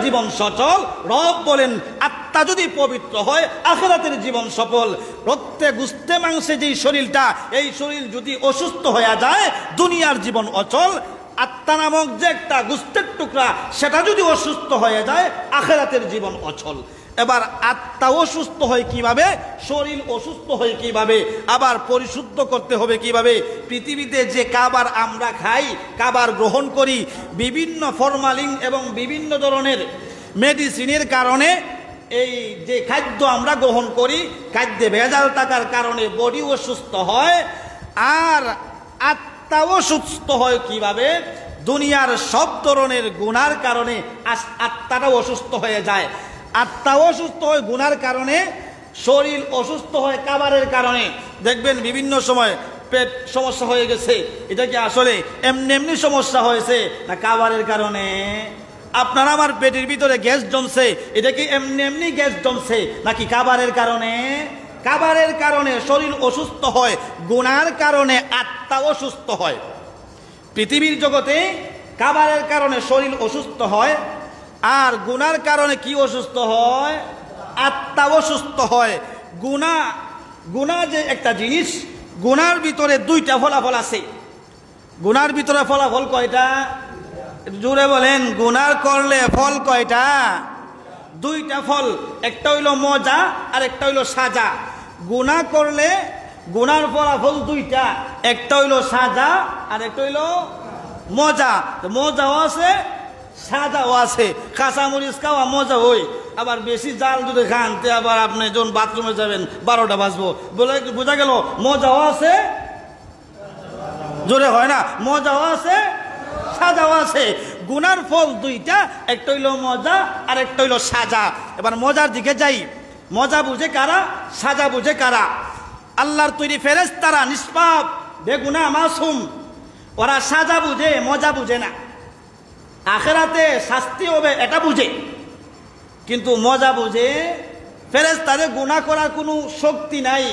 জীবন সচল। রব বলেন আত্মা যদি পবিত্র হয় আখিরাতের জীবন সফল। রক্তে গুস্তে মাংসে যেই শরীরটা, এই শরীর যদি অসুস্থ হয়ে যায় দুনিয়ার জীবন অচল। আত্মা নামক যে একটা গুস্তের টুকরা সেটা যদি অসুস্থ হয়ে যায় আখিরাতের জীবন অচল। এবার আত্মা অসুস্থ হয় কিভাবে, শরীর অসুস্থ হয় কিভাবে, আবার পরিশুদ্ধ করতে হবে কিভাবে? পৃথিবীতে যে খাবার আমরা খাই, খাবার গ্রহণ করি, বিভিন্ন ফরমালিন এবং বিভিন্ন ধরনের মেডিসিনের কারণে এই যে খাদ্য আমরা গ্রহণ করি, খাদ্যে ভেজাল থাকার কারণে বডি অসুস্থ হয়। আর আত্মাও সুস্থ হয় কিভাবে? দুনিয়ার সব ধরনের গুনার কারণে আত্মাটাও অসুস্থ হয়ে যায়। আত্মাও অসুস্থ হয় গুনার কারণে, শরীর অসুস্থ হয় খাবারের কারণে। দেখবেন বিভিন্ন সময় পেট সমস্যা হয়ে গেছে, এটা কি আসলে এমনি এমনি সমস্যা হয়েছে না খাবারের কারণে? আপনার আমার পেটের ভিতরে গ্যাস জমছে, এটা কি এমনি এমনি গ্যাস জমছে নাকি খাবারের কারণে? খাবারের কারণে শরীর অসুস্থ হয়, গুনার কারণে আত্মা অসুস্থ হয়। পৃথিবীর জগতে খাবারের কারণে শরীর অসুস্থ হয়, আর গুনার কারণে কি অসুস্থ হয়? আত্মা অসুস্থ হয়। গুনাহ যে একটা জিনিস, গুনার ভিতরে দুইটা ফলাফল আছে। গুনার ভিতরে ফলাফল কয়টা? জোরে বলেন, গুনার করলে ফল কয়টা? দুইটা ফল, একটা হইল মজা আর একটা হইল সাজা। গুনাহ করলে গুনার ফলাফল দুইটা, একটা হইল সাজা আর একটা হইল মজা। মজাও আছে সাজাও আছে। কাঁচামরিচ খাওয়া মজা হই, আবার বেশি জাল যদি খান তে আবার আপনি যখন বাথরুমে যাবেন 12টা বাজবো, বোঝা গেল মজাও আছে, জোরে হয় না, মজাও আছে সাজাও আছে। গুনার ফল দুইটা, একটা হইল মজা আর একটা হইল সাজা। এবার মজার দিকে যাই। মজা বুঝে কারা, সাজা বুঝে কারা? আল্লাহর তৈরি ফেরেশতারা নিষ্পাপ, বেগুনাহ, মাসুম। ওরা সাজা বুঝে, মজা বুঝে না। আখিরাতে শাস্তি হবে এটা বুঝে, কিন্তু মজা বুঝে। ফেরেশতাদের গুনাহ করার কোনো শক্তি নাই,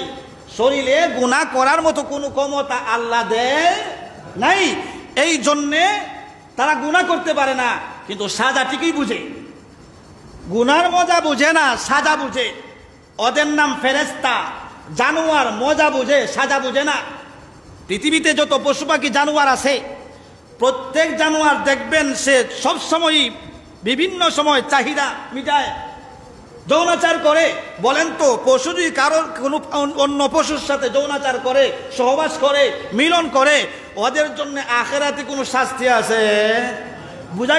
শরীরে গুনাহ করার মতো কোনো ক্ষমতা আল্লাহ দেয় নাই। এই জন্যে তারা গুনাহ করতে পারে না, কিন্তু সাজা ঠিকই বুঝে। গুনার মজা বুঝে না, সাজা বুঝে। ওদের নাম ফেরেশতা। জানোয়ার মজা বুঝে, সাজা বুঝে না। পৃথিবীতে যত পশু পাখি জানোয়ার আছে, প্রত্যেক জানোয়ার দেখবেন সে সবসময়ই বিভিন্ন সময় চাহিদা মিটায়, যৌনাচার করে। বলেন তো, পশু যদি কারোর কোনো অন্য পশুর সাথে যৌনাচার করে, সহবাস করে, মিলন করে, ওদের জন্য আখিরাতে কোনো শাস্তি আছে? বোঝা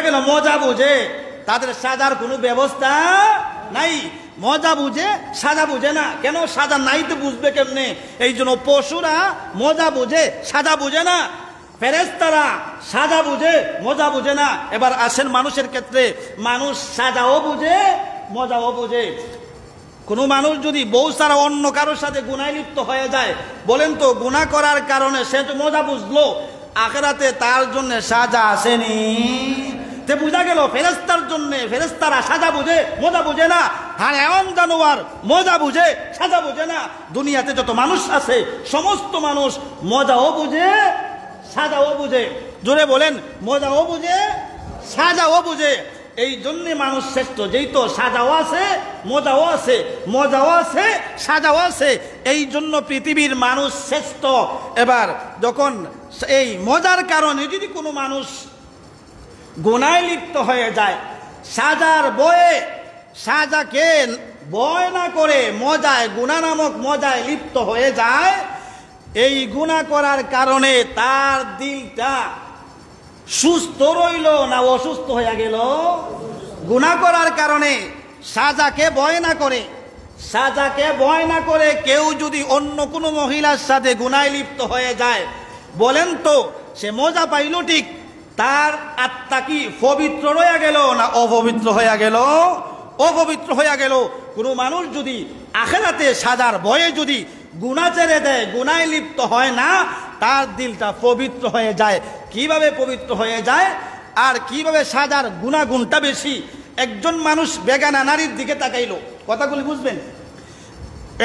গেল মজা বুঝে, তাদের সাজার কোনো ব্যবস্থা নাই। মজা বুঝে, সাজা বুঝে না। কেন? সাজা নাই তো বুঝবে কেমনে? এই জন্য পশুরা মজা বুঝে, সাজা বুঝে না। ফেরেশতারা সাজা বুঝে, মজা বুঝে না। এবার আসেন মানুষের ক্ষেত্রে। মানুষ সাজাও বুঝে, মজাও বুঝে। কোনো মানুষ যদি বউ ছাড়া অন্য কারোর সাথে গুনায় লিপ্ত হয়ে যায়, বলেন তো গুনাহ করার কারণে সে তো মজা বুঝলো, আখিরাতে তার জন্য সাজা আসেনি? তে বোঝা গেল ফেরেশতার জন্য, ফেরেশতারা সাজা বুঝে, মজা বুঝে না। আর এমন জানোয়ার মজা বুঝে, সাজা বুঝে না। দুনিয়াতে যত মানুষ আছে সমস্ত মানুষ মজাও বুঝে, সাজাও বুঝে। জোরে বলেন, মজাও বুঝে, সাজাও বুঝে। এই জন্য মানুষ শ্রেষ্ঠ, যেই তো সাজাও আছে, মজাও আছে, মজাও আছে, সাজাও আছে। এই জন্য পৃথিবীর মানুষ শ্রেষ্ঠ। এবার যখন এই মজার কারণে যদি কোনো মানুষ গুনায় লিপ্ত হয়ে যায়, সাজার বয়ে, সাজাকে বয় না করে মজায়, গুনাহ নামক মজায় লিপ্ত হয়ে যায়, এই গুনাহ করার কারণে তার দিলটা সুস্থ রইল না অসুস্থ হয়ে গেল? গুনাহ করার কারণে সাজাকে ভয় না করে, সাজাকে ভয় না করে কেউ যদি অন্য কোনো মহিলার সাথে গুনায় লিপ্ত হয়ে যায়, বলেন তো সে মজা পাইল ঠিক, তার আত্মা কি পবিত্র রয়ে গেল না অপবিত্র হয়ে গেল? অপবিত্র হয়ে গেল। কোনো মানুষ যদি আখিরাতে সাজার ভয়ে যদি গুনাহ ছেড়ে দেয়, গুনায় লিপ্ত হয় না, তার দিলটা পবিত্র হয়ে যায়। কিভাবে পবিত্র হয়ে যায় আর কিভাবে সাজার গুণাগুণটা বেশি? একজন মানুষ বেগানা নারীর দিকে তাকাইলো, কথাগুলি বুঝবেন।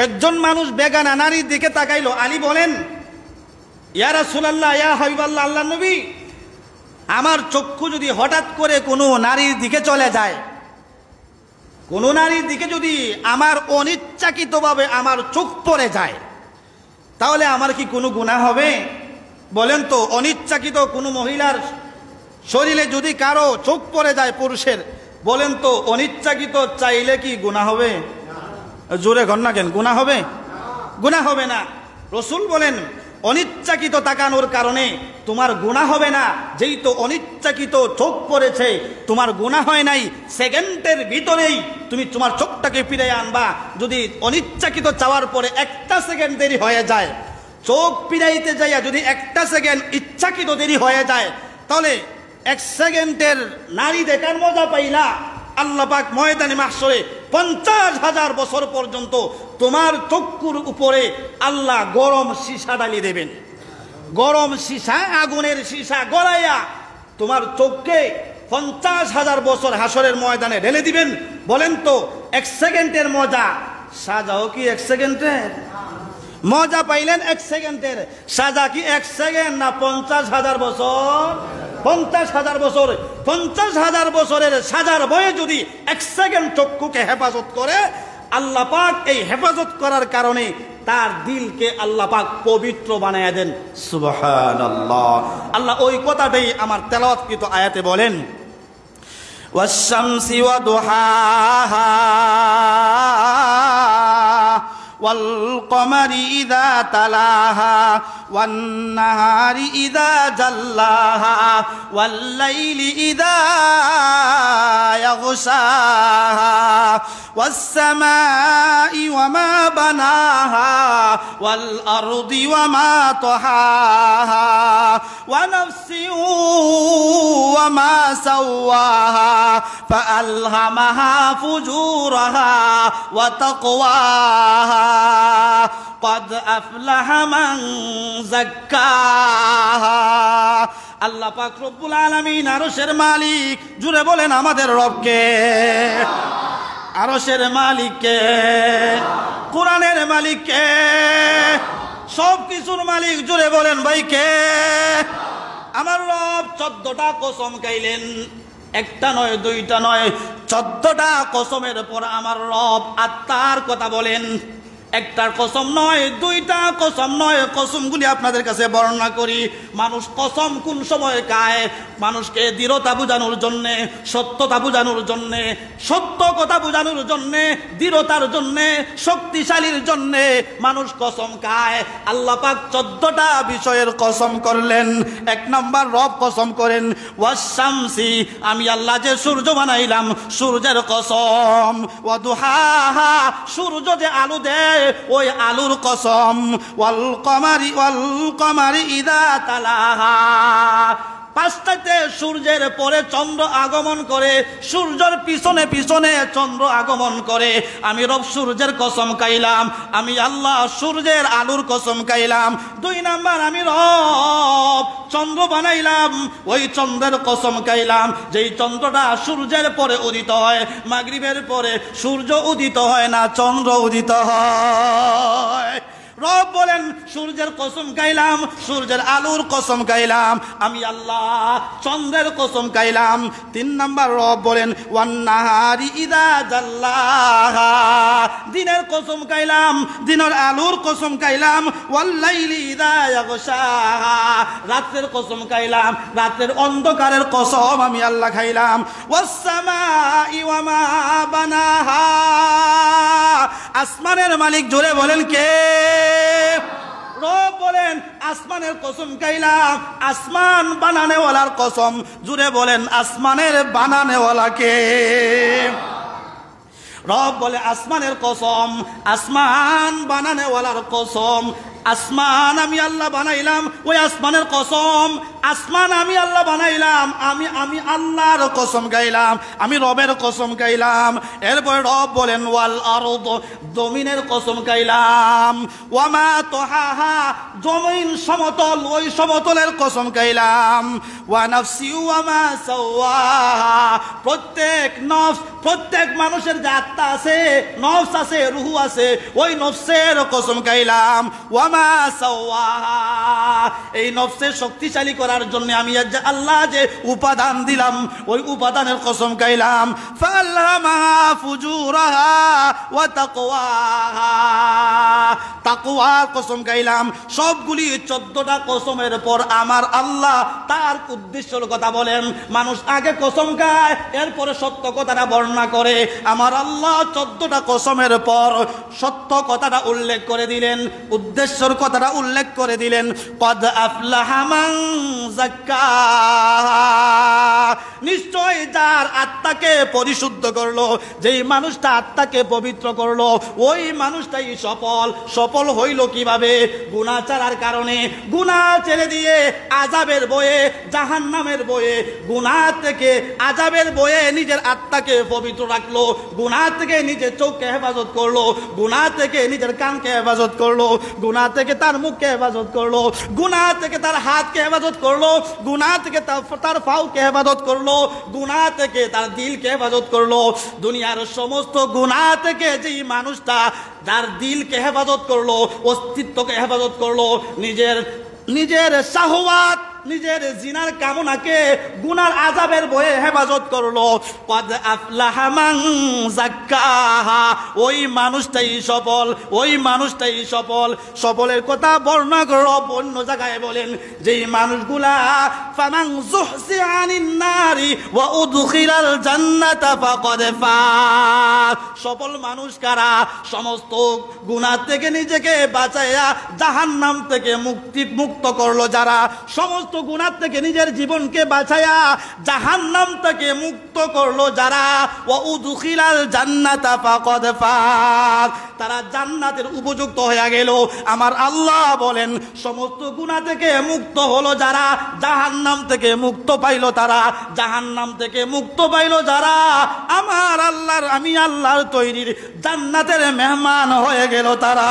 একজন মানুষ বেগানা নারীর দিকে তাকাইলো। আলী বলেন, ইয়া রাসূলুল্লাহ, ইয়া হাবিবাল্লাহ, আল্লাহর নবী, আমার চক্ষু যদি হঠাৎ করে কোনো নারীর দিকে চলে যায়, কোনো নারীর দিকে যদি আমার অনিচ্ছাকৃতভাবে আমার চোখ পড়ে যায়, তাহলে আমার কি কোনো গুনাহ হবে? বলেন তো, অনিচ্ছাকৃত কোনো মহিলার শরীরে যদি কারো চোখ পড়ে যায় পুরুষের, বলেন তো অনিচ্ছাকৃত চাইলে কি গুনাহ হবে? জোরে ঘন না কেন, গুনাহ হবে? গুনাহ হবে না। রসুল বলেন অনিচ্ছাকৃত তাকানোর কারণে তোমার গুনাহ হবে না, যেই তো অনিচ্ছাকৃত চোখ পড়েছে তোমার গুনাহ হয় নাই, সেকেন্ডের ভিতরেই তুমি তোমার চোখটাকে ফিরে আনবা। যদি অনিচ্ছাকৃত চাওয়ার পরে একটা সেকেন্ড দেরি হয়ে যায়, চোখ ফিরাইতে যাইয়া যদি একটা সেকেন্ড ইচ্ছাকৃত দেরি হয়ে যায়, তাহলে এক সেকেন্ডের নারী দেখার মজা পাইলা, আল্লাহ পাক ময়দানে মাহশরে 50,000 বছর পর্যন্ত তোমার চক্ষুর উপরে আল্লাহ গরম সীসা ডালি দেবেন। গরম সীসা, আগুনের সীসা গলাইয়া তোমার চোখকে 50,000 বছর হাসরের ময়দানে ঢেলে দিবেন। বলেন তো এক সেকেন্ডের মজা, সাজাও কি এক সেকেন্ডের? মজা পাইলেন এক সেকেন্ডের, সাজা কি এক সেকেন্ড না 50,000 বছর? 50,000 বছর। 50,000 বছরের সাজার বয়ে যদি এক সেকেন্ড চক্ষুকে হেফাজত করে, আল্লাহ পাক এই হেফাজত করার কারণে তার দিলকে আল্লাহ পাক পবিত্র বানায় দেন। সুবহানাল্লাহ। আল্লাহ ওই কথাটাই আমার তেলাওয়াতকৃত আয়াতে বলেন, ওয়াশ-শামসি ওয়া দুহাহা والقمر إذا تلاها والنهار إذا جلاها والليل إذا يغشاها والسماء وما بناها والأرض وما طحاها ونفس وما سواها فألهمها فجورها وتقواها قد أفلح من زكاها। আল্লাহ পাক রব্বুল আলামিন আরশের মালিক, জুড়ে বলেন আমাদের রবকে। আরশের মালিককে, কোরআনের মালিককে, সব কিছুর মালিক, জুড়ে বলেন ভাই কে? আমার রব 14টা কসম খাইলেন, একটা নয় দুইটা নয়, 14টা কসমের পর আমার রব আত্মার কথা বলেন। একটার কসম নয়, দুইটা কসম নয়, কসমগুলি আপনাদের কাছে বর্ণনা করি। মানুষ কসম কোন সময় খায়? মানুষকে দৃঢ়তা বোঝানোর জন্যে, সত্যতা বোঝানোর জন্যে, সত্য কথা বোঝানোর জন্যে, দৃঢ়তার জন্যে, শক্তিশালীর জন্যে মানুষ কসম খায়। আল্লাহ পাক 14টা বিষয়ের কসম করলেন। এক নম্বর রব কসম করেন, ওয়াশ-শামসি, আমি আল্লাহ যে সূর্য বানাইলাম, সূর্যের কসম। ওয়া দুহাহা, সূর্য যে আলো দেয়, ওই আলুর কসম। ওয়াল কমারি ইদা তালাহা, 5টাতে সূর্যের পরে চন্দ্র আগমন করে, সূর্যের পিছনে পিছনে চন্দ্র আগমন করে। আমি রব সূর্যের কসম খাইলাম, আমি আল্লাহ সূর্যের আলোর কসম খাইলাম। 2 নাম্বার, আমি রব চন্দ্র বানাইলাম, ওই চন্দ্রের কসম খাইলাম, যেই চন্দ্রটা সূর্যের পরে উদিত হয়। মাগরিবের পরে সূর্য উদিত হয় না, চন্দ্র উদিত হয়। রব বলেন সূর্যের কসম খাইলাম, সূর্যের আলোর কসম খাইলাম, আমি আল্লাহ চন্দ্রের কসম খাইলাম। 3 নাম্বার রব বলেন, ওয়ান নাহারি ইদা জাল্লাহা, দিনের কসম খাইলাম, দিনের আলোর কসম খাইলাম। ওয়াল লাইলি ইদা ইয়াগশাহা, রাতের কসম খাইলাম, রাতের অন্ধকারের কসম আমি আল্লাহ খাইলাম। ওয়াস সামাই ওয়া মা বানাহা, আসমানের মালিক, জোরে বলেন কে? রব বলেন আসমানের কসম খাইলাম, আসমান বানানেওয়ালার কসম, জুড়ে বলেন আসমানের বানানেওয়ালা কে? রব বলে আসমানের কসম, আসমান বানানেওয়ালার কসম। আসমান আমি আল্লাহ বানাইলাম, ওই আসমানের কসম। আসমান আমি আল্লাহ বানাইলাম, আমি আল্লাহর কসম গাইলাম, আমি রবের কসম গাইলাম। এরপরে রব বলেন ওয়াল আরদ, জমিনের কসম গাইলাম। ওয়ামা তাহাহা, জমিন সমতল, ওই সমতলের কসম গাইলাম। ওয়া নাফসি ওয়ামা সাওয়াহা, প্রত্যেক নফস, প্রত্যেক মানুষের যে আত্মা আছে, নফস আছে, রুহু আছে, ওই নফসের কসম গাইলাম। ওয়ামা ওয়ামা সাওয়াহা, এই নফসে শক্তিশালী করার জন্য আমি আল্লাহ যে উপাদান দিলাম ওই উপাদানের কসম খাইলাম। ফাআলহামাহা ফুজুরাহা ওয়া তাকওয়াহা, তাকওয়ার কসম খাইলাম। সবগুলি 14টা কসমের পর আমার আল্লাহ তার উদ্দেশ্যের কথা বলেন। মানুষ আগে কসম খায়, এরপরে সত্য কথাটা বর্ণনা করে। আমার আল্লাহ 14টা কসমের পর সত্য কথাটা উল্লেখ করে দিলেন, উদ্দেশ্যের কথাটা উল্লেখ করে দিলেন। কদ আফলাহা মান যাক্কাহা, নিশ্চয় যার আত্মাকে পরিশুদ্ধ করলো, যেই মানুষটা আত্মাকে পবিত্র করলো, ওই মানুষটাই সফল। সফল হইল কিভাবে? গুনাহ ছাড়ার কারণে। গুনাহ ছেড়ে দিয়ে আযাবের বয়ে, জাহান্নামের বয়ে, গুনাহ থেকে আযাবের বয়ে নিজের আত্মাকে পবিত্র রাখলো, গুনাহ থেকে নিজের চোখকে হেফাজত করলো, গুনাহ থেকে নিজের কানকে হেফাজত করলো, গুনাহ থেকে তার মুখকে হেফাজত করলো, গুনাহ থেকে তার হাতকে হেফাজত করলো, গুনাহ থেকে তার পাউকে হেফাজত করলো, গুনাহ থেকে তার দিলকে হেফাজত করলো। দুনিয়ার সমস্ত গুনাহ থেকে যেই মানুষটা যার দিলকে হেফাজত করলো, অস্তিত্বকে হেফাজত করলো, নিজের শাহওয়াত, নিজের জিনার কামনাকে গুনার আযাবের ভয়ে হেফাজত করলো, কদ আফলাহা মান যাক্কাহা, ওই মানুষটাই সফল, ওই মানুষটাই সফল। সফলের কথা বর্ণনা করলো অন্য জায়গায় বলেন, যেই মানুষগুলা ফামান যুহজিহা আনিন নারি ওয়া উদখিলাল জান্নাতা ফাকাদ ফাজ, সফল মানুষ কারা? সমস্ত গুনাহ থেকে নিজেকে বাঁচায়া জাহান্নাম থেকে মুক্ত করলো যারা, সমস্ত গুনাহ থেকে নিজের জীবনকে বাঁচায়া জাহান্নাম থেকে মুক্ত করলো যারা, ওয়া উদখিলাল জান্নাতা ফাকাদ ফাজ, তারা জান্নাতের উপযুক্ত হয়ে গেল। আমার আল্লাহ বলেন, সমস্ত গুনাহ থেকে মুক্ত হলো যারা, জাহান্নাম থেকে মুক্ত পাইলো তারা, জাহান্নাম থেকে মুক্ত পাইলো যারা, আমার আল্লাহর, আমি আল্লাহর তৈরির জান্নাতের মেহমান হয়ে গেল তারা।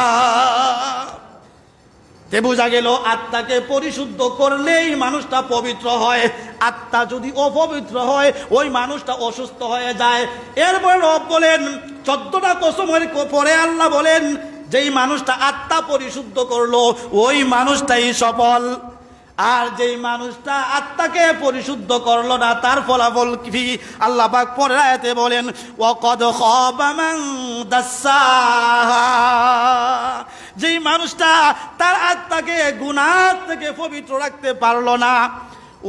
তে বোঝা গেল আত্মাকে পরিশুদ্ধ করলেই মানুষটা পবিত্র হয়। আত্মা যদি অপবিত্র হয় ওই মানুষটা অসুস্থ হয়ে যায়। এরপরে রব বলেন 14টা কসমের পরে আল্লাহ বলেন, যেই মানুষটা আত্মা পরিশুদ্ধ করলো ওই মানুষটাই সফল। আর যেই মানুষটা আত্মাকে পরিশুদ্ধ করলো না তার ফলাফল কি? আল্লাহ পাক পরের আয়াতে বলেন, ওয়াকাদ খাবা মান দাসসাহা, যেই মানুষটা তার আত্মাকে গুনাহ থেকে পবিত্র রাখতে পারলো না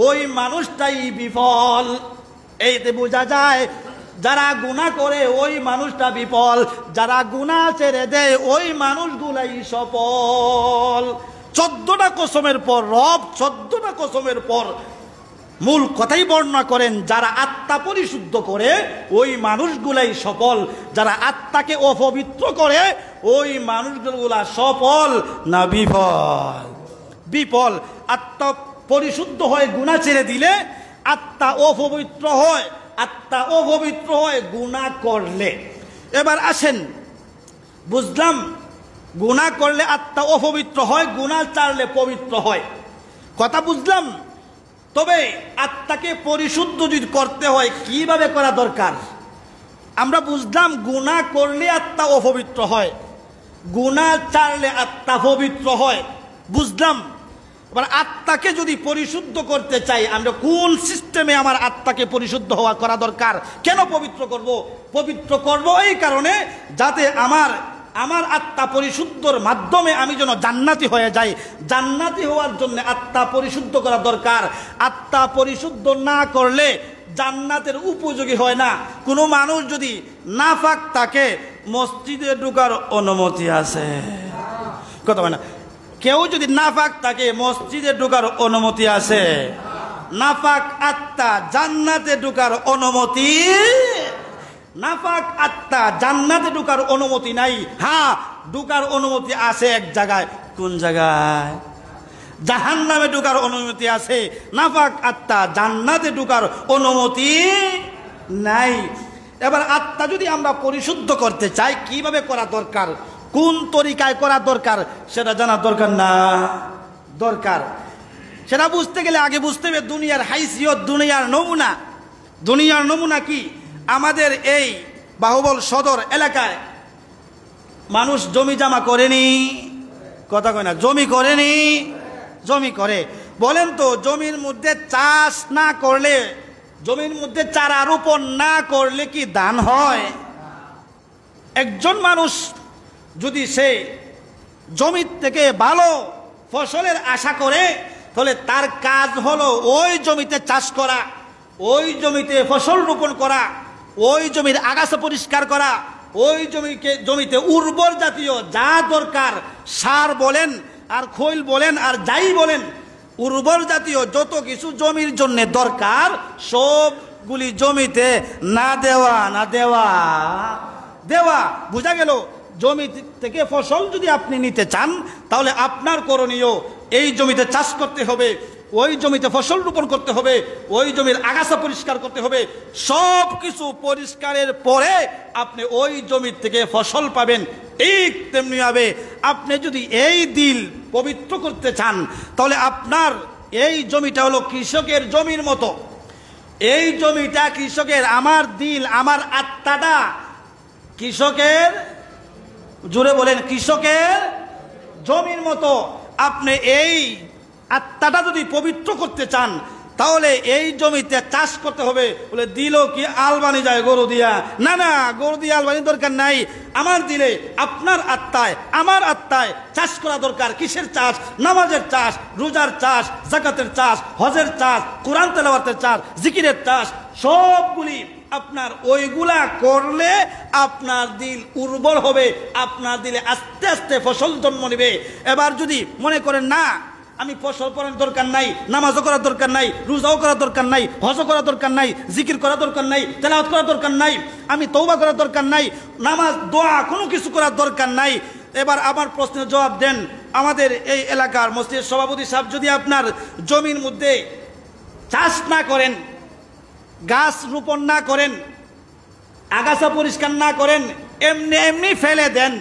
ওই মানুষটাই বিফল। এইতে বোঝা যায় যারা গুনাহ করে ওই মানুষটা বিফল, যারা গুনাহ ছেড়ে দেয় ওই মানুষগুলাই সফল। 14টা কসমের পর রব 14টা কসমের পর মূল কথাই বর্ণনা করেন, যারা আত্মা পরিশুদ্ধ করে ওই মানুষগুলাই সফল, যারা আত্মাকে অপবিত্র করে ওই মানুষগুলা সফল না বিফল? বিফল। আত্মা পরিশুদ্ধ হয় গুনাহ ছেড়ে দিলে, আত্মা অপবিত্র হয়, আত্মা অপবিত্র হয় গুনাহ করলে। এবার আসেন, বুঝলাম গুনাহ করলে আত্মা অপবিত্র হয়, গুনাহ ছাড়লে পবিত্র হয়, কথা বুঝলাম। তবে আত্মাকে পরিশুদ্ধ যদি করতে হয় কিভাবে করা দরকার? আমরা বুঝলাম গুনাহ করলে আত্মা অপবিত্র হয়, গুনাহ ছাড়লে আত্মা পবিত্র হয়, বুঝলাম। এবার আত্মাকে যদি পরিশুদ্ধ করতে চাই আমরা কোন সিস্টেমে আমার আত্মাকে পরিশুদ্ধ হওয়া করা দরকার? কেন পবিত্র করব? পবিত্র করব এই কারণে যাতে আমার আত্মা পরিশুদ্ধর মাধ্যমে আমি যেন জান্নাতি হয়ে যাই। জান্নাতি হওয়ার জন্য আত্মা পরিশুদ্ধ করা দরকার। আত্মা পরিশুদ্ধ না করলে জান্নাতের উপযোগী হয় না। কোনো মানুষ যদি নাফাক থাকে মসজিদে ঢোকার অনুমতি আছে, কথা হয় না? কেউ যদি নাফাক থাকে মসজিদে ঢোকার অনুমতি আছে? নাফাক আত্মা জান্নাতে ঢোকার অনুমতি, নাফাক আত্মা জান্নাতে ঢোকার অনুমতি নাই। হ্যাঁ, ঢোকার অনুমতি আছে এক জায়গায়। কোন জায়গায়? জাহান্নামে ঢোকার অনুমতি আছে, নাফাক আত্মা জান্নাতে ঢোকার অনুমতি নাই। এবার আত্মা যদি আমরা পরিশুদ্ধ করতে চাই কিভাবে করা দরকার, কোন তরিকায় করা দরকার সেটা জানা দরকার না? দরকার। সেটা বুঝতে গেলে আগে বুঝতে হবে দুনিয়ার হাইসিয়ত, দুনিয়ার নমুনা। দুনিয়ার নমুনা কি? আমাদের এই বাহুবল সদর এলাকায় মানুষ জমি জমা করেনি, কথা কয় না, জমি করেনি, জমি করে। বলেন তো জমির মধ্যে চাষ না করলে, জমির মধ্যে চারা রোপণ না করলে কি ধান হয়? একজন মানুষ যদি সে জমির থেকে ভালো ফসলের আশা করে, তাহলে তার কাজ হলো ওই জমিতে চাষ করা, ওই জমিতে ফসল রোপণ করা, ওই জমির আগাছা পরিষ্কার করা, ওই জমিতে উর্বর জাতীয় যা দরকার, সার বলেন আর খৈল বলেন আর যাই বলেন, উর্বর জাতীয় যত কিছু জমির জন্য দরকার সবগুলি জমিতে না দেওয়া, না দেওয়া, দেওয়া। বোঝা গেল, জমি থেকে ফসল যদি আপনি নিতে চান তাহলে আপনার করণীয় এই জমিতে চাষ করতে হবে, ওই জমিতে ফসল রোপণ করতে হবে, ওই জমির আগাছা পরিষ্কার করতে হবে। সব কিছু পরিষ্কারের পরে আপনি ওই জমি থেকে ফসল পাবেন। ঠিক তেমনি ভাবে আপনি যদি এই দিল পবিত্র করতে চান তাহলে আপনার এই জমিটা হলো কৃষকের জমির মতো। এই জমিটা কৃষকের, আমার দিল, আমার আত্মাটা কৃষকের, জোরে বলেন, কৃষকের জমির মতো। আপনি এই আত্মাটা যদি পবিত্র করতে চান তাহলে এই জমিতে চাষ করতে হবে। বলে দিল কি আলবানি যায় গরু দিয়া? না না, গরু দিয়ে আলবানি দরকার নাই। আমার দিলে, আপনার আত্মায়, আমার আত্মায় চাষ করা দরকার। কিসের চাষ? নামাজের চাষ, রোজার চাষ, যাকাতের চাষ, হজের চাষ, কোরআন তেলাওয়াতের চাষ, জিকিরের চাষ, সবগুলি আপনার ওইগুলা করলে আপনার দিল উর্বর হবে, আপনার দিলে আস্তে আস্তে ফসল জন্ম নেবে। এবার যদি মনে করেন না আমি ফসল করার দরকার নাই, নামাজও করার দরকার নাই, রোজাও করার দরকার নাই, হজও করার দরকার নাই, জিকির করার দরকার নাই, তেলাওয়াত করার দরকার নাই, আমি তওবা করার দরকার নাই, নামাজ দোয়া কোনো কিছু করার দরকার নাই। এবার আমার প্রশ্নের জবাব দেন, আমাদের এই এলাকার মসজিদের সভাপতি সাহেব যদি আপনার জমির মধ্যে চাষ না করেন, গাছ রোপণ না করেন, আগাছা পরিষ্কার না করেন, এমনি এমনি ফেলে দেন,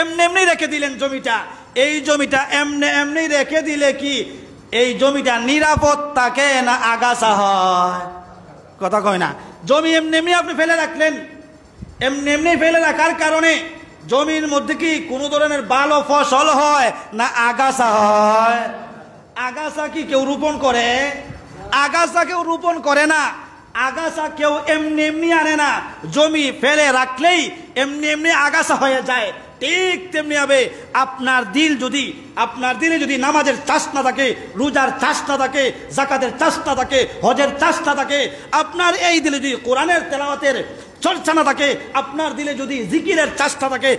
এমনি এমনি রেখে দিলেন জমিটা, এই জমিটা এমনি এমনি রেখে দিলে কি এই জমিটা নিরাপদ থাকে না আগাছা হয়? কথা কয় না। জমি এমনি এমনি আপনি ফেলে রাখলেন, এমনি এমনি ফেলে রাখার কারণে জমির মধ্যে কি কোনো ধরনের ভালো ফসল হয় না আগাছা হয়? আগাছা কি কেউ রোপণ করে? আগাছা কেউ রোপণ করে না, আগাছা কেউ এমনি এমনি আনে না। জমি ফেলে রাখলেই এমনি এমনি আগাছা হয়ে যায়। ঠিক তেমনি হবে আপনার দিল যদি, আপনার দিলে যদি নামাজের চাষ না থাকে, রোজার চাষ না থাকে, যাকাতের চাষ না থাকে, হজের চাষ না থাকে, আপনার এই দিলে যদি কোরআনের তেলাওয়াতের চর্চা না থাকে, আপনার দিলে যদি জিকিরের চাষটা থাকে,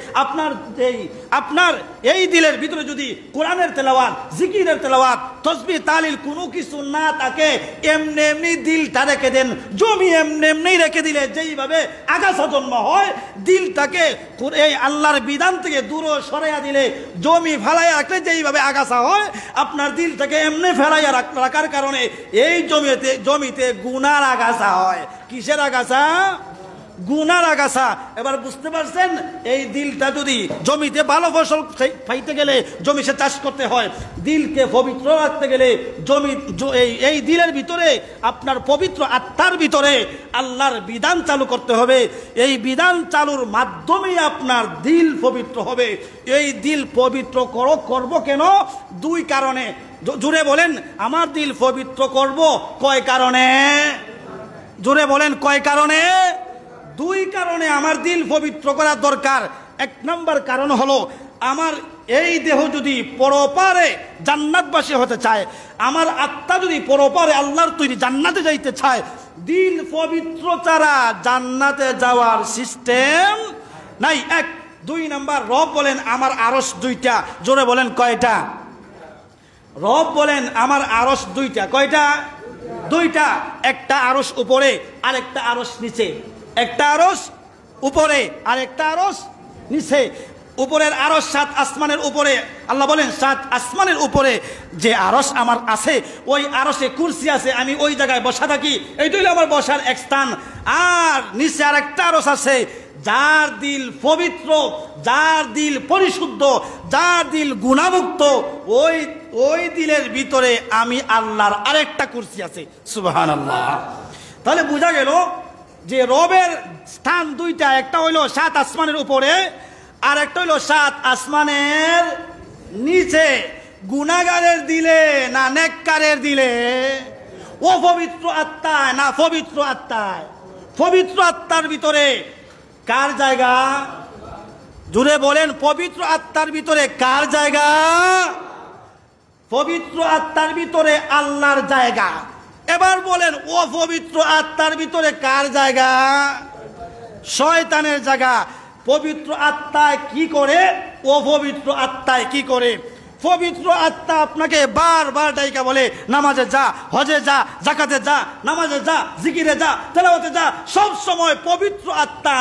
আপনার এই দিলের ভিতরে যদি কোরআনের তেলাওয়াত, জিকিরের তেলাওয়াত, তসবিহ তাহলিল কোনো কিছু না থাকে, এমনি এমনি দিলটা রেখে দেন। জমি এমনি এমনি রেখে দিলে যেইভাবে আগাছা জন্ম হয়, দিলটাকে এই আল্লাহর বিধান থেকে দূরে সরাইয়া দিলে, জমি ফেলাইয়া রাখলে যেইভাবে আগাছা হয়, আপনার দিলটাকে এমনি ফেলাইয়া রাখার কারণে এই জমিতে গুনার আগাছা হয়। কিসের আগাছা? গুনার আগাছা। এবার বুঝতে পারছেন, এই দিলটা যদি জমিতে ভালো ফসল পাইতে গেলে জমি সে চাষ করতে হয়, দিলকে পবিত্র রাখতে গেলে জমি, এই দিলের ভিতরে, আপনার পবিত্র আত্মার ভিতরে আল্লাহর বিধান চালু করতে হবে। এই বিধান চালুর মাধ্যমেই আপনার দিল পবিত্র হবে। এই দিল পবিত্র করব কেন? দুই কারণে। জুড়ে বলেন, আমার দিল পবিত্র করব কয় কারণে? জুড়ে বলেন, কয় কারণে? দুই কারণে আমার দিল পবিত্র করা দরকার। এক নম্বর কারণ হলো, আমার এই দেহ যদি পরপারে জান্নাতবাসী হতে চায়, আমার আত্মা যদি পরপারে আল্লাহর তৈরি জান্নাতে যাইতে চায়, দিল পবিত্র ছাড়া জান্নাতে যাওয়ার সিস্টেম নাই। এক। দুই নাম্বার, রব বলেন আমার আরশ দুইটা। জোরে বলেন, কয়টা? রব বলেন আমার আরশ দুইটা। কয়টা? দুইটা। একটা আরশ উপরে আর একটা আরশ নিচে। একটা আরশ উপরে আর একটা আরশ নিচে। উপরের আরশ 7 আসমানের উপরে। আল্লাহ বলেন 7 আসমানের উপরে যে আরশ আমার আছে, ওই আরশে কুরসি আছে, আমি ওই জায়গায় বসা থাকি, এইটাই আমার বসার এক স্থান। আর নিচে আর একটা আরশ আছে, যার দিল পবিত্র, যার দিল পরিশুদ্ধ, যার দিল গুনাহমুক্ত, ওই দিলের ভিতরে আমি আল্লাহর আরেকটা কুরসি আছে। সুবহানাল্লাহ। তাহলে বোঝা গেল যে রবের স্থান দুইটা। একটা হইল 7 আসমানের উপরে আর একটা হইল 7 আসমানের নিচে গুনাহগারের দিলে না নেককারের দিলে? অপবিত্র আত্মায় না পবিত্র আত্মায়? পবিত্র আত্মার ভিতরে কার জায়গা? জুড়ে বলেন, পবিত্র আত্মার ভিতরে কার জায়গা? পবিত্র আত্মার ভিতরে আল্লাহর জায়গা। এবার বলেন, অপবিত্র আত্মার ভিতরে কার জায়গা? শয়তানের জায়গা। পবিত্র আত্মায় কি করে, অপবিত্র আত্মায় কি করে? পবিত্র আত্মা আপনাকে বারবার ডাইকা বলে, নামাজে যা, হজে যা, জাকাতে যা, নামাজে যা, জিকিরে যা, তেলাওয়াতে যা। সব সময় পবিত্র আত্মা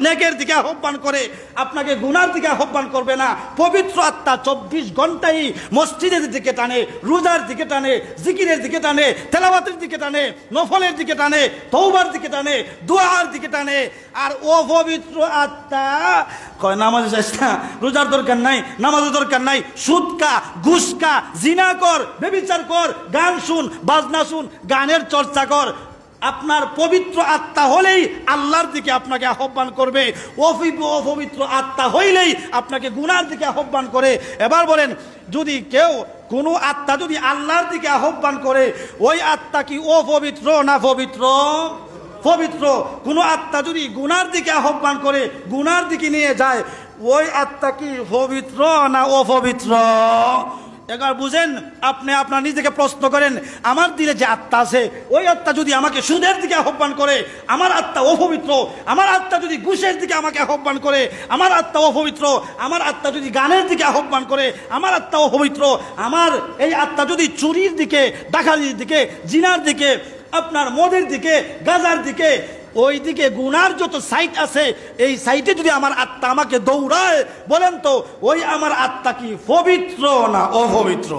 নেকের দিকে আহ্বান করে, আপনাকে গুনার দিকে আহ্বান করবে না। পবিত্র আত্মা 24 ঘন্টাই মসজিদের দিকে টানে, রোজার দিকে টানে, জিকিরের দিকে টানে, তেলাওয়াতের দিকে টানে, নফলের দিকে টানে, তওবার দিকে টানে, দুআর দিকে টানে। আর অপবিত্র আত্মা কয় নামাজে যাস না, রোজার দরকার নাই, নামাজের দরকার নাই, সুদ খা, ঘুষ খা, জিনা কর, ব্যভিচার কর, গান শুন, বাজনা শুন, গানের চর্চা কর। আপনার পবিত্র আত্মা হলেই আল্লাহর দিকে আপনাকে আহ্বান করবে, অপবিত্র আত্মা হইলেই আপনাকে গুনার দিকে আহ্বান করে। এবার বলেন, যদি কেউ কোনো আত্মা যদি আল্লাহর দিকে আহ্বান করে, ওই আত্মা কি অপবিত্র না পবিত্র? পবিত্র। কোনো আত্মা যদি গুনার দিকে আহ্বান করে, গুনার দিকে নিয়ে যায়, ওই আত্মা কি পবিত্র না অপবিত্র? এবার বুঝেন, আপনি আপনার নিজেকে প্রশ্ন করেন, আমার দিলে যে আত্মা আছে, ওই আত্মা যদি আমাকে সুদের দিকে আহ্বান করে, আমার আত্মা অপবিত্র। আমার আত্মা যদি ঘুষের দিকে আমাকে আহ্বান করে, আমার আত্মা অপবিত্র। আমার আত্মা যদি গানের দিকে আহ্বান করে, আমার আত্মা অপবিত্র। আমার এই আত্মা যদি চুরির দিকে, ডাকাতির দিকে, জিনার দিকে, আপনার মদের দিকে, গাজার দিকে, ওই দিকে গুনার যত সাইট আছে, এই সাইটে যদি আমার আত্মা আমাকে দৌড়ায়, বলেন তো ওই আমার আত্মা কি পবিত্র না অপবিত্র?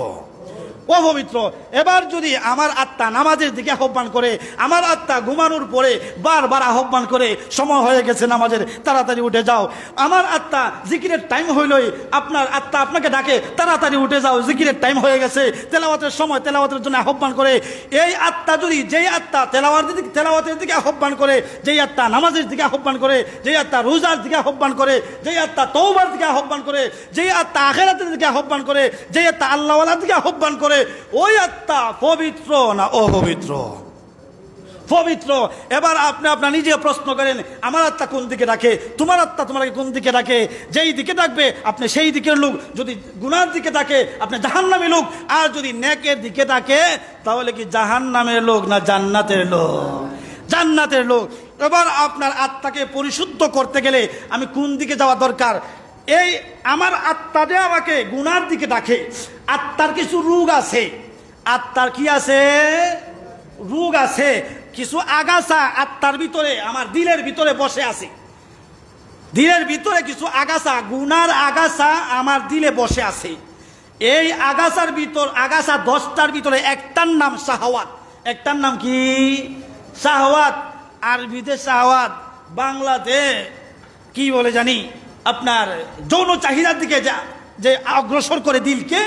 অপবিত্র। এবার যদি আমার আত্মা নামাজের দিকে আহ্বান করে, আমার আত্মা ঘুমানোর পরে বারবার আহ্বান করে, সময় হয়ে গেছে নামাজের, তাড়াতাড়ি উঠে যাও। আমার আত্মা জিকিরের টাইম হইলই আপনার আত্মা আপনাকে ডাকে, তাড়াতাড়ি উঠে যাও, জিকিরের টাইম হয়ে গেছে, তেলাওয়াতের সময়, তেলাওয়াতের জন্য আহ্বান করে। এই আত্মা যদি, যেই আত্মা তেলাওয়াতের দিকে আহ্বান করে, যেই আত্মা নামাজের দিকে আহ্বান করে, যেই আত্মা রোজার দিকে আহ্বান করে, যেই আত্মা তওবার দিকে আহ্বান করে, যেই আত্মা আখিরাতের দিকে আহ্বান করে, যেই আত্মা আল্লাহওয়ালার দিকে আহ্বান করে, ওই আত্মা পবিত্র না অপবিত্র? পবিত্র। এবার আপনি আপনার নিজে প্রশ্ন করেন, আমার আত্মা কোন দিকে ডাকে, তোমার আত্মা তোমাকে কোন দিকে ডাকে? যেই দিকে ডাকবে আপনি সেই দিকের লোক। যদি গুনার দিকে ডাকে আপনি জাহান্নামী লোক, আর যদি নেকের দিকে ডাকে তাহলে কি জাহান্নামের লোক না জান্নাতের লোক? জান্নাতের লোক। এবার আপনার আত্মাকে পরিশুদ্ধ করতে গেলে আমি কোন দিকে যাওয়া দরকার? এই আমার আত্মা যে আমাকে গুনার দিকে ডাকে, আত্মার কিছু রোগ আছে। আত্মার কি আছে? রোগ আছে। কিছু আগাছা আত্মার ভিতরে, আমার দিলের ভিতরে বসে আছে। দিলের ভিতরে কিছু আগাছা, গুনার আগাছা আমার দিলে বসে আছে। এই আগাছার ভিতর, আগাছা 10টার ভিতরে একটার নাম শাহওয়াত। একটার নাম কি? শাহওয়াত। আরবিতে শাহওয়াত, বাংলাতে কি বলে জানি, আপনার যৌন চাহিদার দিকে যে অগ্রসর করে দিলকে,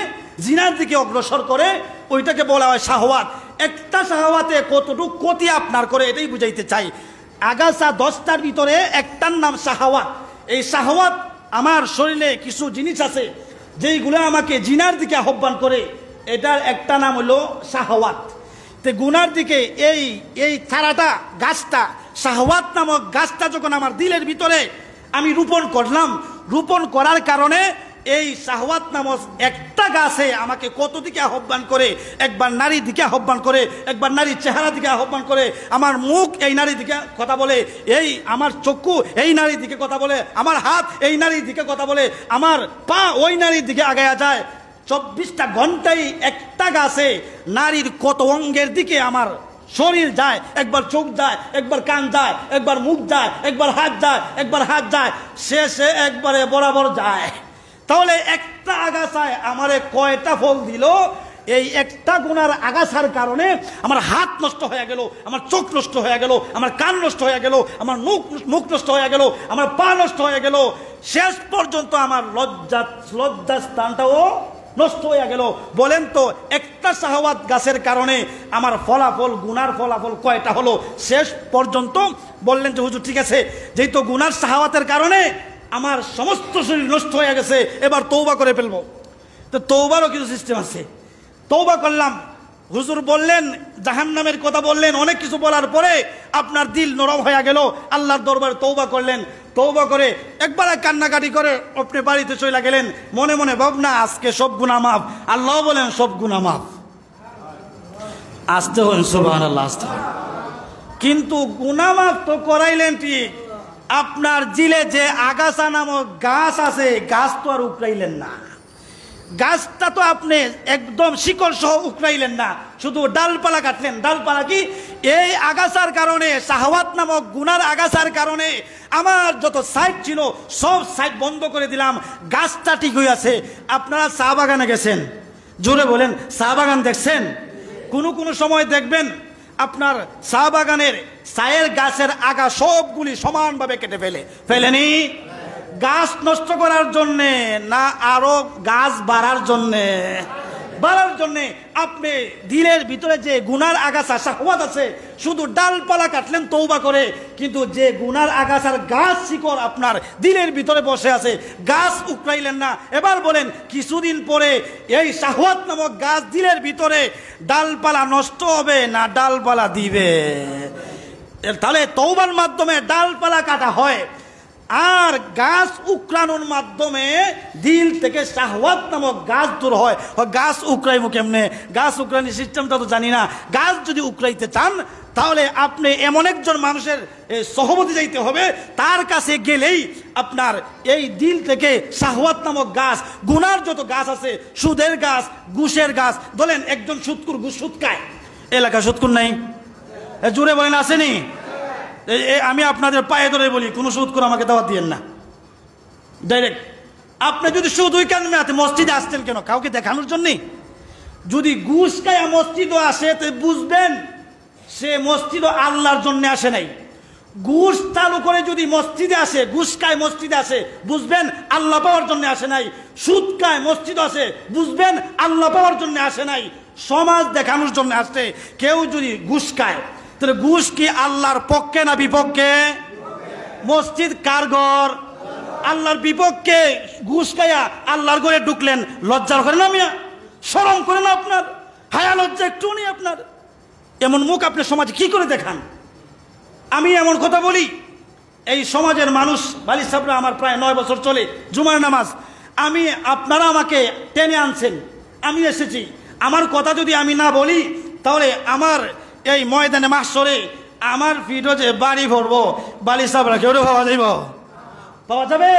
জিনার দিকে অগ্রসর করে, ওইটাকে বলা হয় শাহওয়াত। একটা শাহওয়াতে কতটুকু ক্ষতি আপনার করে, এটাই বুঝাইতে চাই। আগাছা 10টার ভিতরে একটার নাম শাহওয়াত। এই শাহওয়াত, আমার শরীরে কিছু জিনিস আছে যেইগুলো আমাকে জিনার দিকে আহ্বান করে, এটার একটা নাম হলো শাহওয়াত। তো গুনার দিকে এই চারাটা, গাছটা, শাহওয়াত নামক গাছটা যখন আমার দিলের ভিতরে আমি রোপণ করলাম, রোপণ করার কারণে এই শাহওয়াত নামক একটা গাছে আমাকে কত দিকে আহ্বান করে। একবার নারীর দিকে আহ্বান করে, একবার নারীর চেহারা দিকে আহ্বান করে। আমার মুখ এই নারীর দিকে কথা বলে, এই আমার চক্ষু এই নারীর দিকে কথা বলে, আমার হাত এই নারীর দিকে কথা বলে, আমার পা ওই নারীর দিকে আগায়া যায়। 24টা ঘন্টায় একটা গাছে নারীর কত অঙ্গের দিকে আমার শরীর যায়। একবার চোখ যায়, একবার কান যায়, একবার মুখ যায়, একবার হাত যায়, একবার হাত যায়, শেষে একবারে বরাবর যায়। তাহলে একটা আগাছায় আমারে কয়টা ফল দিল? এই একটা গুনার আগাছার কারণে আমার হাত নষ্ট হয়ে গেল, আমার চোখ নষ্ট হয়ে গেল, আমার কান নষ্ট হয়ে গেল, আমার মুখ নষ্ট হয়ে গেল, আমার পা নষ্ট হয়ে গেল, শেষ পর্যন্ত আমার লজ্জা স্থানটাও নষ্ট হয়ে গেল। বলেন তো, একটা শাহওয়াত গাছের কারণে আমার ফলাফল, গুনার ফলাফল কয়টা হলো? শেষ পর্যন্ত বললেন যে হুজুর ঠিক আছে, যেহেতু গুনার শাহওয়াতের কারণে আমার সমস্ত শরীর নষ্ট হয়ে গেছে, এবার তওবা করে ফেলবো। তো তওবারও কিছু সিস্টেম আছে। তওবা করলাম, হুজুর বললেন, জাহান্নামের কথা বললেন, অনেক কিছু বলার পরে আপনার দিল নরম হয়ে গেল, আল্লাহর দরবারে তওবা করলেন। তওবা করে একবার কান্নাকাটি করে আপনি বাড়িতে চলে গেলেন, মনে মনে ভাবনা আজকে সব গুনাহ মাফ। আল্লাহ বলেন সব গুনাহ মাফ। আসতে হন সুবহানাল্লাহ, আসতে হন। কিন্তু গুনাহ মাফ তো করাইলেন ঠিক, আপনার জিলে যে আগাছা নামক গাছ আছে, গাছ তো আর উকড়াইলেন না। গাছটা তো আপনি একদম শিকড় সহ উকড়াইলেন না, শুধু ডালপালা কাটলেন। ডালপালা কি? এই আগাছার কারণে, শাহওয়াত নামক গুনার আগাছার কারণে আমার যত সাইড ছিল সব সাইড বন্ধ করে দিলাম, গাছটা ঠিক হয়ে আছে। আপনারা চা বাগানে গেছেন, জোরে বলেন, চা বাগান দেখছেন? কোনো সময় দেখবেন আপনার চা বাগানের চায়ের গাছের আগা সবগুলি সমানভাবে কেটে ফেলেনি। গাছ নষ্ট করার জন্যে না, আরো গাছ বাড়ার জন্যে? বাড়ার জন্যে। আপনি দিলের ভিতরে যে গুনার আগাছা শাহওয়াত আছে, শুধু ডালপালা কাটলেন তওবা করে, কিন্তু যে গুনার আগাছার গাছ শিকড় আপনার দিলের ভিতরে বসে আছে, গাছ উকড়াইলেন না। এবার বলেন, কিছুদিন পরে এই শাহওয়াত নামক গাছ দিলের ভিতরে ডালপালা নষ্ট হবে না ডালপালা দিবে? তাহলে তওবার মাধ্যমে ডালপালা কাটা হয়, আর গাছ উকড়ানোর মাধ্যমে দিল থেকে শাহওয়াত নামক গাছ দূর হয়। গাছ উকড়াইবো কেমনে? গাছ উকড়ানোর সিস্টেমটা তো জানি না। গাছ যদি উকড়াইতে চান তাহলে আপনি এমন একজন মানুষের সহমতি যাইতে হবে, তার কাছে গেলেই আপনার এই দিল থেকে শাহওয়াত নামক গাছ, গুনার যত গাছ আছে, সুদের গাছ, ঘুষের গাছ, বলেন একজন সুদকুর ঘুষ সুদ খায়, এলাকা সুদকুর নাই? জোরে বলেন আসেনি? আমি আপনাদের পায়ে ধরে বলি, কোনো সুদ করে আমাকে দাওয়াত দিয়েন না ডাইরেক্ট। আপনি যদি সুদ ওই কারণে হাতে মসজিদে আসছেন কেন? কাউকে দেখানোর জন্যে? যদি ঘুষ খায় মসজিদও আসে তো বুঝবেন সে মসজিদও আল্লাহর জন্য আসে নাই। ঘুষ চালু করে যদি মসজিদে আসে, ঘুষ খায় মসজিদে আসে, বুঝবেন আল্লাহ পাওয়ার জন্য আসে নাই। সুদ খায় মসজিদ আসে, বুঝবেন আল্লাহ পাওয়ার জন্য আসে নাই, সমাজ দেখানোর জন্য আসছে। কেউ যদি ঘুষ খায় তাহলে ঘুষ কি আল্লাহর পক্ষে না বিপক্ষে? মসজিদ কার ঘর? আল্লাহর বিপক্ষে। ঘুষ খাইয়া আল্লাহর ঘরে ঢুকলেন, লজ্জা করে না মিয়া? শরম করে না আপনার? হায়া লজ্জা একটু নেই আপনার? এমন মুখ আপনি সমাজে কি করে দেখান? আমি এমন কথা বলি, এই সমাজের মানুষ বালি সাহেবরা, আমার প্রায় 9 বছর চলে জুমার নামাজ, আপনারা আমাকে টেনে আনছেন, আমি এসেছি। আমার কথা যদি আমি না বলি তাহলে আমার এই ময়দানে মাহশরে আমার ভিডিও যে বাড়ি ভরবো, বালি সাহেবরা কেউ পাওয়া যাইব? পাওয়া যাবে?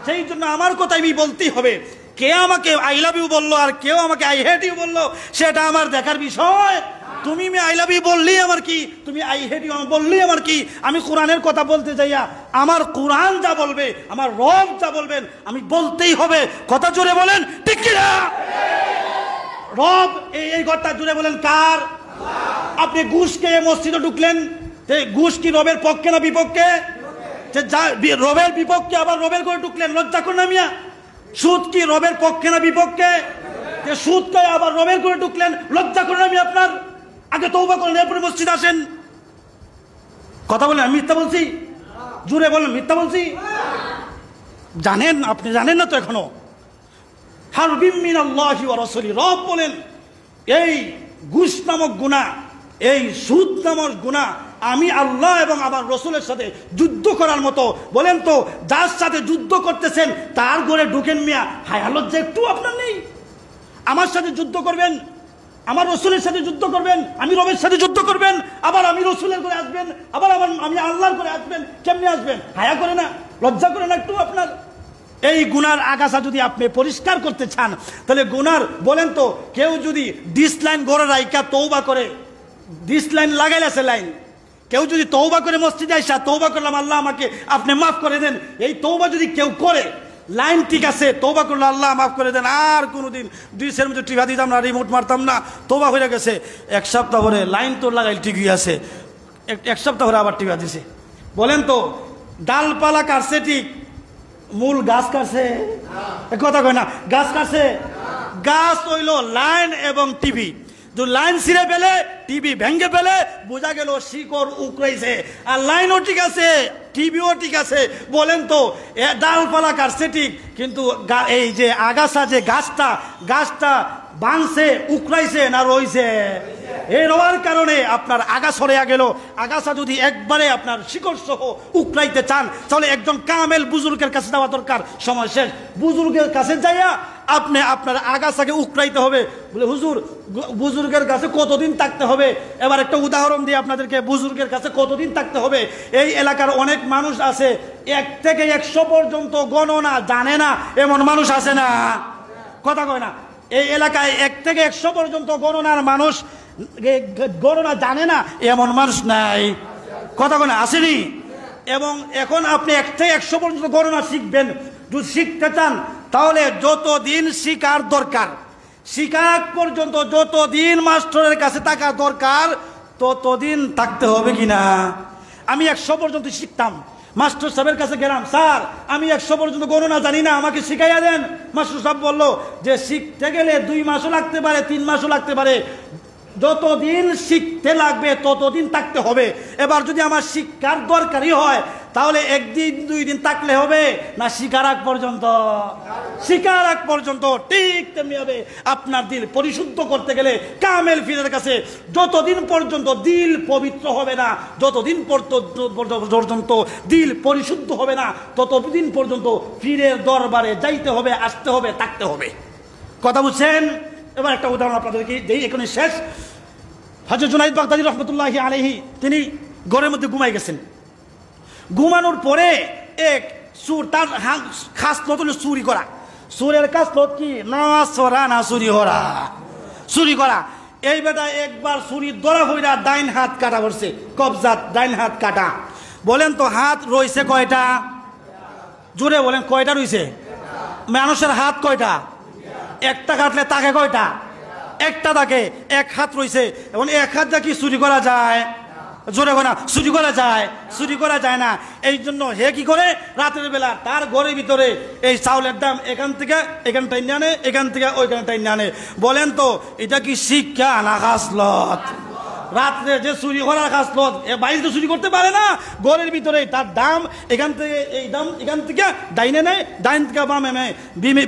সেই জন্য আমার কথা আমি বলতেই হবে। কে আমাকে আই লাভ ইউ বললো আর কেউ আমাকে আই হেট ইউ বললো, সেটা আমার দেখার বিষয়। তুমি আই লাভ ইউ বললি আমার কি, তুমি আই হেট ইউ বললি আমার কি? আমি কোরআনের কথা বলতে যাইয়া আমার কোরআন যা বলবে, আমার রব যা বলবেন আমি বলতেই হবে। কথা জোরে বলেন ঠিক কি না? রব এই কথা জোরে বলেন কার? আপনি ঘুষ খেয়ে মসজিদে ঢুকলেন, ঘুষ কি রবের পক্ষে না বিপক্ষে? রবের বিপক্ষে আবার রবের করে ঢুকলেন, লজ্জা করে না মিয়া? সুদ কি রবের পক্ষে না বিপক্ষে? সুদ খেয়ে আবার রবের করে ঢুকলেন, লজ্জা করে না মিয়া আপনার? আগে তওবা করেন, এরপরে মসজিদ আসেন। কথা বলেন আমি মিথ্যা বলছি? জোরে বলেন মিথ্যা বলছি? জানেন? আপনি জানেন না তো এখনো? হারবিম মিনাল্লাহি ওয়া রাসূলি, রব বলেন এই ঘুষ নামক গুনাহ, এই সুদ নামক গুনাহ আমি আল্লাহ এবং আমার রসুলের সাথে যুদ্ধ করার মতো। বলেন তো, যার সাথে যুদ্ধ করতেছেন তার ঘরে ঢুকেন মিয়া, হায়া লজ্জা একটু আপনার নেই? আমার সাথে যুদ্ধ করবেন, আমার রসুলের সাথে যুদ্ধ করবেন, আমি রবের সাথে যুদ্ধ করবেন, আবার আমি রসুলের করে আসবেন, আবার আমি আল্লাহর করে আসবেন, কেমনি আসবেন? হায়া করে না? লজ্জা করে না একটু আপনার? এই গুনার আগাছা যদি আপনি পরিষ্কার করতে চান তাহলে গুনার, বলেন তো, কেউ যদি ডিসলাইন গড়ে রাইকা তওবা করে, ডিসলাইন লাগাইলেছে লাইন, কেউ যদি তওবা করে মসজিদে আইসা তওবা করলাম আল্লাহ আমাকে আপনি মাফ করে দেন, এই তওবা যদি কেউ করে, লাইন ঠিক আছে, তওবা করলো আল্লাহ মাফ করে দেন, আর কোনোদিন 2 সের মধ্যে টিভা দিতাম না, রিমোট মারতাম না, তওবা হয়ে গেছে। 1 সপ্তাহ পরে লাইন তো লাগাই ঠিকই আছে, 1 সপ্তাহ পরে আবার টিভা দিছে। বলেন তো, ডালপালা কাটছে ঠিক, মূল গাছ কাটছে? কথা কয় না, গাছ কাটছে? গাছ হইল লাইন এবং টিভি। লাইন ছিঁড়ে ফেলে, টিভি ভেঙে ফেলে, বোঝা গেল শিকড় উকড়াইছে। আর লাইনও ঠিক আছে, টিভিও ঠিক আছে। বলেন তো ডালপালা কাটছে ঠিক, কিন্তু এই যে আগাছা যে গাছটা ভাঙছে, উকড়াইছে না রইছে? এই রোয়ার কারণে আপনার আগা সরিয়া গেল। আগাছা যদি একবারে আপনার শিকড় সহ উকড়াইতে চান, তাহলে একজন কামেল বুজুর্গের কাছে যাওয়া দরকার। সময় শেষ। বুজুর্গের কাছে যাইয়া আপনি আপনার আগাছাকে উকড়াইতে হবে। বলে হুজুর বুজুর্গের কাছে কতদিন থাকতে হবে? এবার একটা উদাহরণ দিয়ে আপনাদেরকে, বুজুর্গের কাছে কতদিন থাকতে হবে। এই এলাকার অনেক মানুষ আছে 1 থেকে 100 পর্যন্ত গণনা জানে না, এমন মানুষ আছে না? কথা কয় না? এই এলাকায় 1 থেকে 100 পর্যন্ত গণনার মানুষ, গণনা জানে না এমন মানুষ নাই। কথা কয় না? আসেনি? এবং এখন আপনি 1 থেকে 100 পর্যন্ত গণনা শিখবেন। যদি শিখতে চান তাহলে যতদিন শিকার দরকার, শিকার পর্যন্ত যতদিন মাস্টারের কাছে থাকা দরকার ততদিন থাকতে হবে কিনা? আমি 100 পর্যন্ত শিখতাম, মাস্টার সাহেবের কাছে গেলাম, স্যার আমি 100 পর্যন্ত গণনা জানি না, আমাকে শিখাইয়া দেন। মাস্টার সাহেব বলল যে শিখতে গেলে 2 মাসও লাগতে পারে, 3 মাসও লাগতে পারে, যতদিন শিখতে লাগবে ততদিন থাকতে হবে। এবার যদি আমার শিক্ষার দরকারই হয় তাহলে 1 দিন 2 দিন থাকলে হবে না শিকার আগ পর্যন্ত? শিকার আগ পর্যন্ত। ঠিক তেমনি হবে আপনার দিল পরিশুদ্ধ করতে গেলে কামেল ফিরের কাছে যতদিন পর্যন্ত দিল পবিত্র হবে না, যতদিন পর্যন্ত দিল পরিশুদ্ধ হবে না, ততদিন পর্যন্ত ফিরের দরবারে যাইতে হবে, আসতে হবে, থাকতে হবে। কথা বুঝছেন? এবার একটা উদাহরণ আপনাদেরকে দেই, এখানে শেষ। হযরত জুনাইদ বাগদাদী রাহমাতুল্লাহি আলাইহি তিনি ঘরের মধ্যে ঘুমাই গেছেন। ঘুমানোর পরে এক সুর, তার খাসলত হলো চুরি করা। সুরের খাসলত কি? নামাজ পড়া না চুরি করা? চুরি করা। এই বেটা একবার চুরি ধরা হইরা ডাইন হাত কাটা পড়ছে, কবজাত ডাইন হাত কাটা। বলেন তো হাত রইছে কয়টা? জোরে বলেন, কয়টা রইছে? মানুষের হাত কয়টা? একটা কাটলে তাকে কয়টা? একটা তাকে। 1 হাত রইছে। এবং 1 হাত দিয়ে কি চুরি করা যায়? জোরে না, চুরি করা যায়? চুরি করা যায় না। এই জন্য হে কি করে, রাতের বেলা তার ঘরের ভিতরে এই চাউলের দাম এখান থেকে এখান টাইনে আনে, এখান থেকে ওইখানে টাইনে আনে। বলেন তো এটা কি শিক্ষা না খাসলত? রাত্রে যে চুরি করার খাসলত, বাইরে তো চুরি করতে পারে না, ঘরের ভিতরে তার দাম এখান থেকে এই দাম এখান থেকে ডাইনে নেয়, ডাইন থেকে বামে নেয়।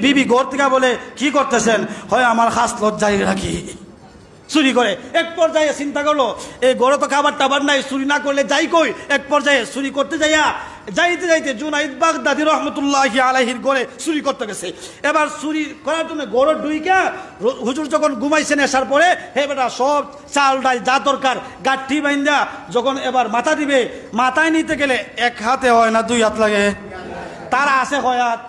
বিবি ঘর থেকে বলে কি করতেছেন? হয় আমার খাসলত জারি রাখি, চুরি করে। এক পর্যায়ে চিন্তা করলো এই ঘরে তো খাবার টাবার নাই, চুরি না করলে যাই কই। এক পর্যায়ে চুরি করতে যাইতে যাইতে জুনাইদ বাগদাদী রাহমাতুল্লাহি আলাইহির ঘরে চুরি করতে গেছে। এবার চুরি করার জন্য ঘরে ঢুইকা হুজুর যখন ঘুমাইছেন আসার পরে, হে বেটা সব চাল ডাল যা দরকার গাঠি বাইন্দা যখন এবার মাথা দিবে, মাথায় নিতে গেলে 1 হাতে হয় না 2 হাত লাগে? তারা আছে কয় হাত?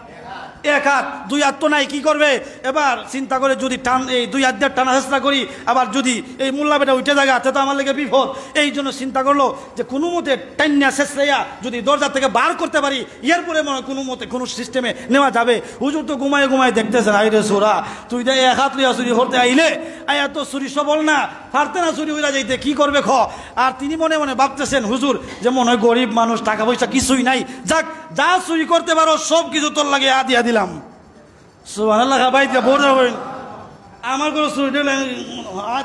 1 হাত। 2 হাত তো নাই, কি করবে? এবার চিন্তা করে যদি এই 2 হাত দিয়ে টানা চেষ্টা করি, আবার যদি এই মোল্লা বেটা উঠে জায়গা তো আমার লেগে বিপদ। এই জন্য চিন্তা করলো যে কোনো মতে টাইনা চেষ্টা যদি দরজা থেকে বার করতে পারি, এরপরে মনে হয় কোনো মতে কোনো সিস্টেমে নেওয়া যাবে। হুজুর তো ঘুমায় দেখতেছেন, আইরে সোরা তুই দে 1 হাত লইয়া চুরি করতে আইলে, আয়া তো চুরি সবল না, পারতে না চুরি হইয়া যাইতে, কি করবে খ? আর তিনি মনে মনে ভাবতেছেন হুজুর যে মনে হয় গরিব মানুষ, টাকা পয়সা কিছুই নাই, যাক যা চুরি করতে পারো সব কিছু তোর লাগে দিয়া দিলাম। সুবহানাল্লাহ। ভাই বোঝা হইন আমার কোনো চুরি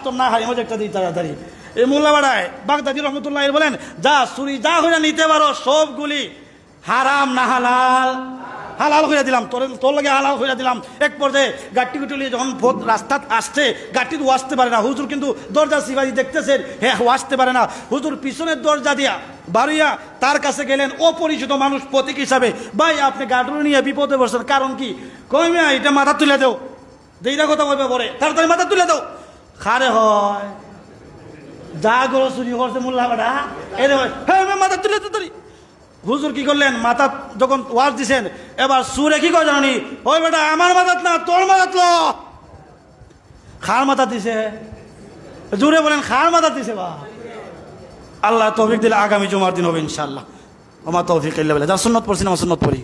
তো না হারি, মজা একটা দিই তাড়াতাড়ি। এই মোল্লা বাড়ায় বাগদাদী রহমতুল্লাহ বলেন, যা চুরি যা হইয়া নিতে পারো সবগুলি হারাম না হালাল? হালাল হইয়া দিলাম, তোর লাগে হালাল হইয়া দিলাম। এক পর্যায়ে গাড়ি গুটলিয়ে যখন রাস্তাত আসছে, গাড়ি তো আসতে পারে না, হুজুর কিন্তু দরজা সিবাজি দেখতেছেন, হ্যাঁ আসতে পারে না। হুজুর পিছনের দরজা দিয়া বাড়িয়া তার কাছে গেলেন, অপরিচিত মানুষ প্রতীক হিসাবে, ভাই আপনি গাড়ি নিয়ে বিপদে বসছেন, কারণ কি? কইমে এটা মাথা তুলে দেও, যেইটা কথা কইবে পরে তাড়াতাড়ি মাথা তুলে দাও। খারে হয় যা গরো চুরি করছে মোল্লা বেটা, এই হ্যাঁ মাথা তুলে তাড়াতাড়ি। হুজুর কি করলেন? মাথা যখন ওয়াজ দিছেন, এবার সুরে কি করে জানি, ওই বেটা আমার মাথাত না তোর মাথাত ল। খার মাথা দিছে, জুড়ে বলেন খার মাথা দিছে। বা আল্লাহ তৌফিক দিলে আগামী জুমার দিন হবে ইনশাআল্লাহ। ওমা তৌফিক ইল্লা বিল্লাহ। যা সুন্নাত পড়ছি না, সুন্নাত পড়ি।